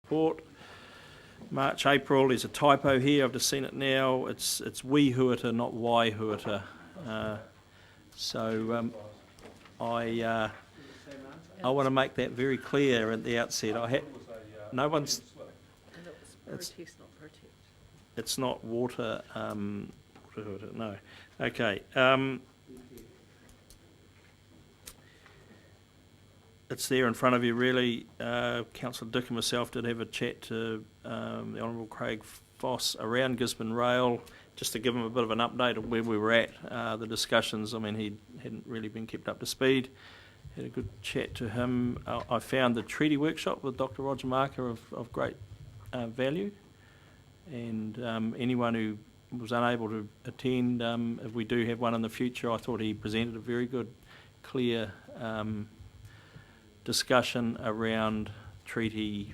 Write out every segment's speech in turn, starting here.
report. March, April, there's a typo here, I've just seen it now. It's Waihuata, not Waihuata. I want to make that very clear at the outset. No one's... It's not water, no. Okay. It's there in front of you, really. Councillor Dick and myself did have a chat to the Honourable Craig Foss around Gisborne Rail, just to give him a bit of an update of where we were at, the discussions. I mean, he hadn't really been kept up to speed. Had a good chat to him. I found the treaty workshop with Dr. Roger Marker of great value, and anyone who was unable to attend, if we do have one in the future, I thought he presented a very good, clear discussion around treaty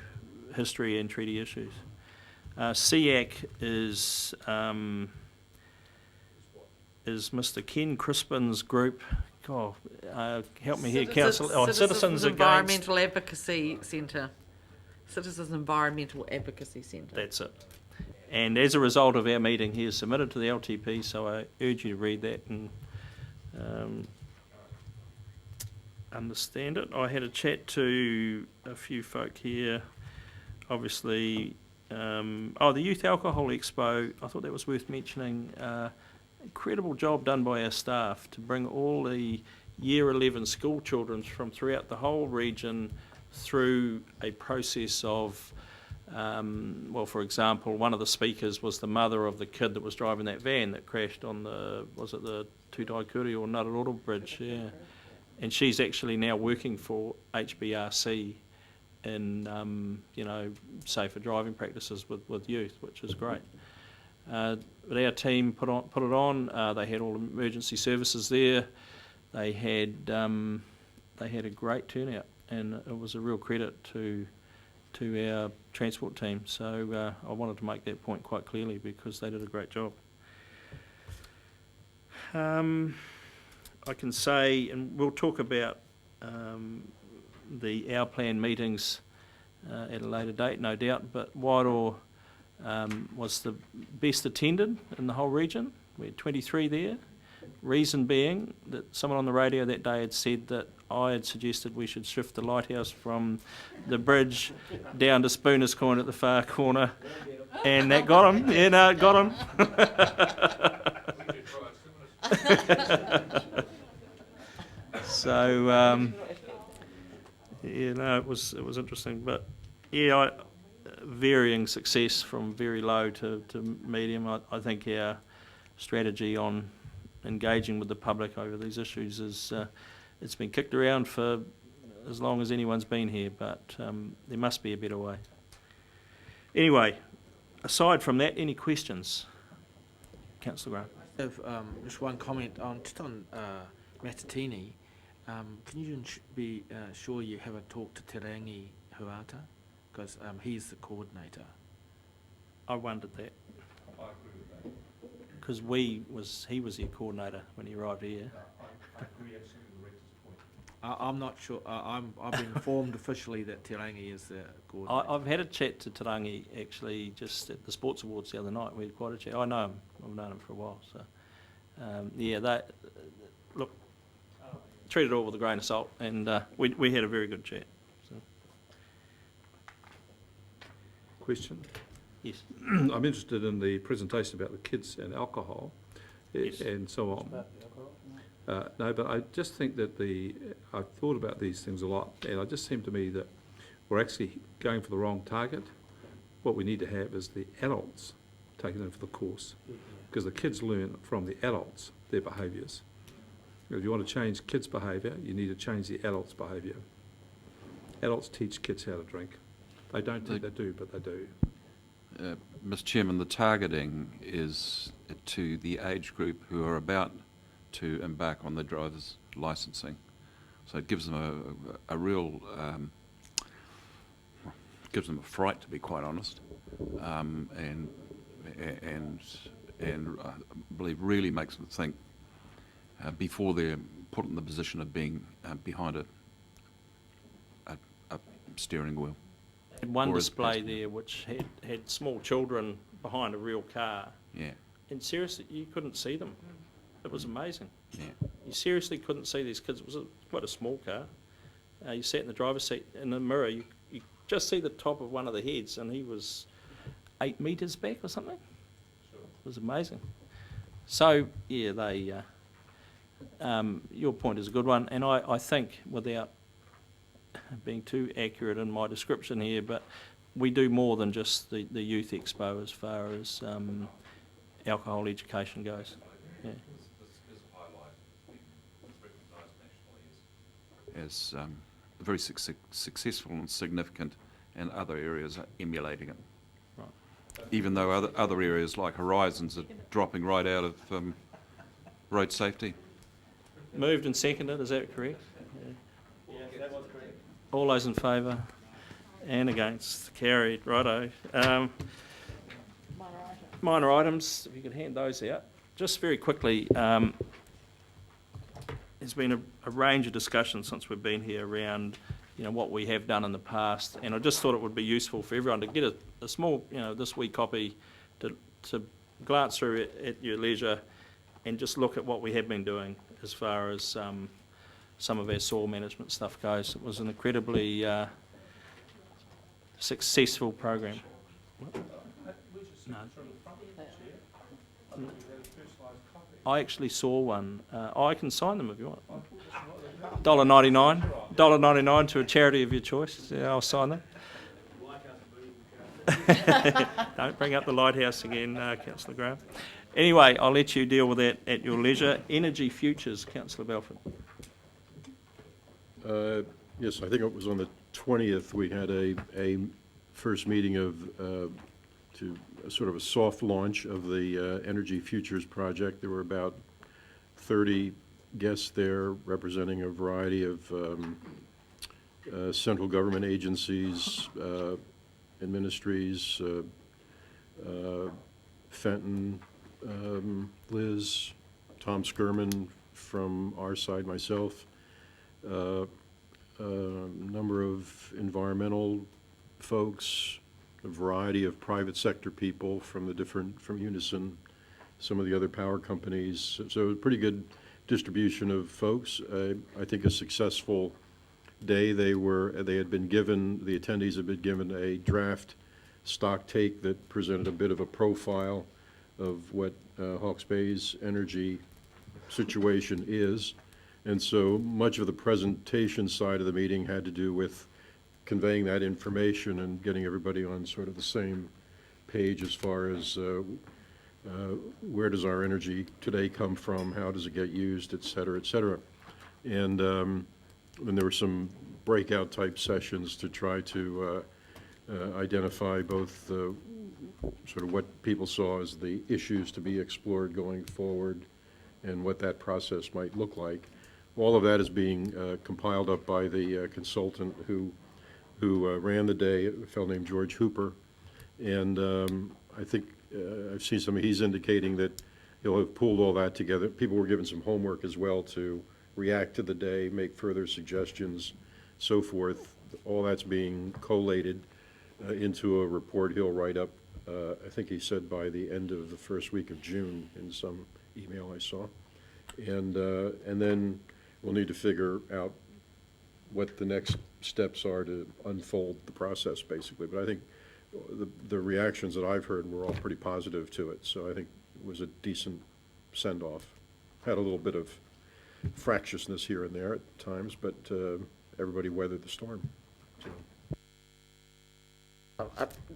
history and treaty issues. SEAC is Mr. Ken Crispin's group. God, help me here, Council. Citizens Environmental Advocacy Centre. Citizens Environmental Advocacy Centre. That's it. And as a result of our meeting, he has submitted to the LTP, so I urge you to read that and understand it. I had a chat to a few folk here. Obviously, the Youth Alcohol Expo, I thought that was worth mentioning. Incredible job done by our staff to bring all the Year 11 school children from throughout the whole region through a process of, for example, one of the speakers was the mother of the kid that was driving that van that crashed on the Tudaikuri or Ngararoto Bridge, yeah. And she's actually now working for HBRC in, safer driving practices with youth, which is great. But our team put it on. They had all the emergency services there. They had a great turnout, and it was a real credit to our transport team. So I wanted to make that point quite clearly because they did a great job. I can say, and we'll talk about our plan meetings at a later date, no doubt, but Wairoa was the best attended in the whole region. We had 23 there. Reason being that someone on the radio that day had said that I had suggested we should shift the lighthouse from the bridge down to Spooner's Coin at the far corner, and that got him. Yeah, no, it got him. So, it was interesting, but yeah, varying success from very low to medium. I think our strategy on engaging with the public over these issues is it's been kicked around for as long as anyone's been here, but there must be a better way. Anyway, aside from that, any questions? Councillor Grant. I have just one comment on Matatini. Can you be sure you have a talk to Te Rangi Huata? Because he's the coordinator. I wondered that. I agree with that. Because he was the coordinator when he arrived here. I agree absolutely with the rector's point. I'm not sure. I've been informed officially that Te Rangi is the coordinator. I've had a chat to Te Rangi actually just at the Sports Awards the other night. We had quite a chat. I know him. I've known him for a while. So look, treat it all with a grain of salt, and we had a very good chat. So. Question? Yes. I'm interested in the presentation about the kids and alcohol, Yes. and so on. No, but I just think that I've thought about these things a lot, and it just seemed to me that we're actually going for the wrong target. What we need to have is the adults taken in for the course, because the kids learn from the adults their behaviours. If you want to change kids' behaviour, you need to change the adults' behaviour. Adults teach kids how to drink. They don't think they do, but they do. Mr. Chairman, the targeting is to the age group who are about to embark on the driver's licensing. So it gives them a real, gives them a fright, to be quite honest, and I believe really makes them think before they're put in the position of being behind a steering wheel. Had one Or is display it- there which had small children behind a real car, Yeah, and seriously, you couldn't see them. It was amazing. yeah. You seriously couldn't see these kids. It was quite a small car. You sat in the driver's seat, in the mirror, you just see the top of one of the heads, and he was 8 metres back or something. It was amazing. So, yeah, your point is a good one, and I think, without being too accurate in my description here, but we do more than just the youth expo as far as alcohol education goes. Yeah. As very successful and significant, and other areas are emulating it. Right. Even though other areas like Horizons are dropping right out of road safety. Moved and seconded, is that correct? Yeah. That was correct. All those in favour? And against? Carried, righto. Minor items, if you could hand those out. Just very quickly, there's been a range of discussions since we've been here around, what we have done in the past, and I just thought it would be useful for everyone to get a small, this wee copy to glance through it at your leisure and just look at what we have been doing as far as some of our soil management stuff goes. It was an incredibly successful program. No. I actually saw one. I can sign them if you want. $1.99. $1.99 to a charity of your choice. Yeah, I'll sign them. Don't bring up the lighthouse again, Councillor Graham. Anyway, I'll let you deal with that at your leisure. Energy Futures, Councillor Belford. Yes, I think it was on the 20th, we had a first meeting of, sort of a soft launch of the Energy Futures project. There were about 30 guests there representing a variety of central government agencies, and ministries, Fenton, Liz, Tom Skirman from our side, myself, a number of environmental folks, a variety of private sector people from Unison, some of the other power companies. So a pretty good distribution of folks. I think a successful day. The attendees had been given a draft stock take that presented a bit of a profile of what Hawke's Bay's energy situation is. And so much of the presentation side of the meeting had to do with conveying that information and getting everybody on sort of the same page as far as where does our energy today come from, how does it get used, et cetera, et cetera. And there were some breakout type sessions to try to identify both sort of what people saw as the issues to be explored going forward and what that process might look like. All of that is being compiled up by the consultant who ran the day, a fellow named George Hooper. And I think I've seen he's indicating that he'll have pulled all that together. People were given some homework as well to react to the day, make further suggestions, so forth. All that's being collated into a report he'll write up, I think he said by the end of the first week of June in some email I saw. And then we'll need to figure out what the next steps are to unfold the process, basically. But I think the reactions that I've heard were all pretty positive to it, so I think it was a decent send-off. Had a little bit of fractiousness here and there at times, but everybody weathered the storm. So.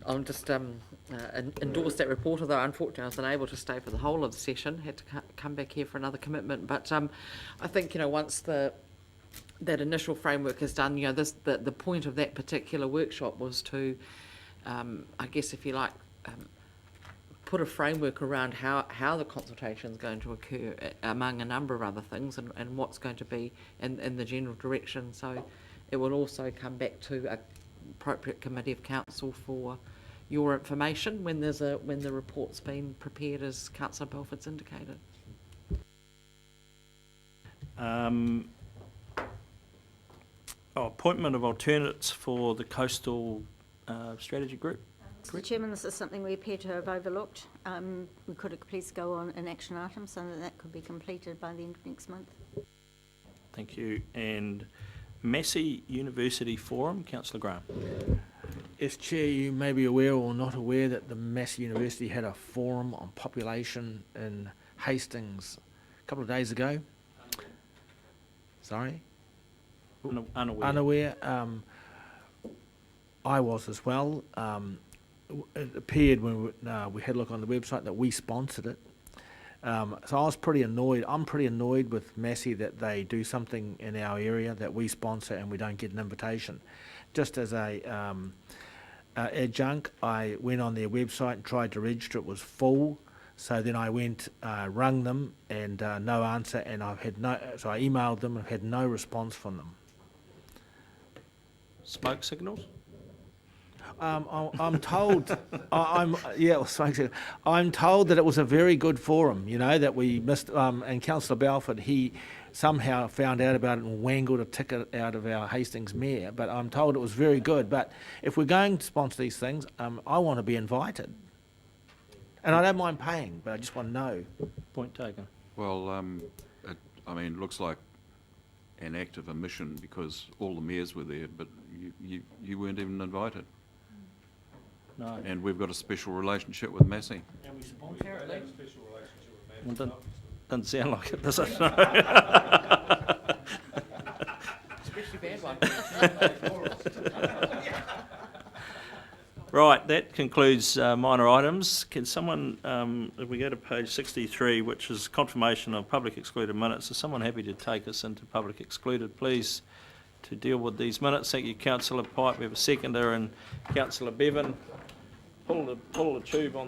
I'll just endorse that report, although unfortunately I was unable to stay for the whole of the session, had to come back here for another commitment. But I think, once that initial framework is done, the point of that particular workshop was to, I guess if you like, put a framework around how the consultation is going to occur, among a number of other things, and what's going to be in the general direction. So it will also come back to a appropriate committee of council for your information when the report's been prepared, as Councillor Belford's indicated. Appointment of alternates for the coastal strategy group. Mr. Chairman, this is something we appear to have overlooked. Could it please go on an action item so that that could be completed by the end of next month? Thank you. And Massey University Forum, Councillor Graham. Yes, Chair, you may be aware or not aware that the Massey University had a forum on population in Hastings a couple of days ago. Sorry? Unaware. Unaware. I was as well. It appeared when we had a look on the website that we sponsored it. So I was pretty annoyed. I'm pretty annoyed with Massey that they do something in our area that we sponsor and we don't get an invitation. Just as a adjunct, I went on their website and tried to register. It was full. So then I went, rung them, and no answer. And so I emailed them and had no response from them. Smoke signals? I'm told, I'm told that it was a very good forum, that we missed, and Councillor Balfour, he somehow found out about it and wangled a ticket out of our Hastings mayor, but I'm told it was very good. But if we're going to sponsor these things, I want to be invited. And I don't mind paying, but I just want to know. Point taken. Well, it looks like an act of omission because all the mayors were there, but you weren't even invited. No. And we've got a special relationship with Massey. Well, doesn't sound like it, does it? Especially bad one. Right, that concludes minor items. Can someone, if we go to page 63, which is confirmation of public excluded minutes, is someone happy to take us into public excluded, please, to deal with these minutes? Thank you, Councillor Pipe. We have a seconder, and Councillor Bevan. Pull the tube on the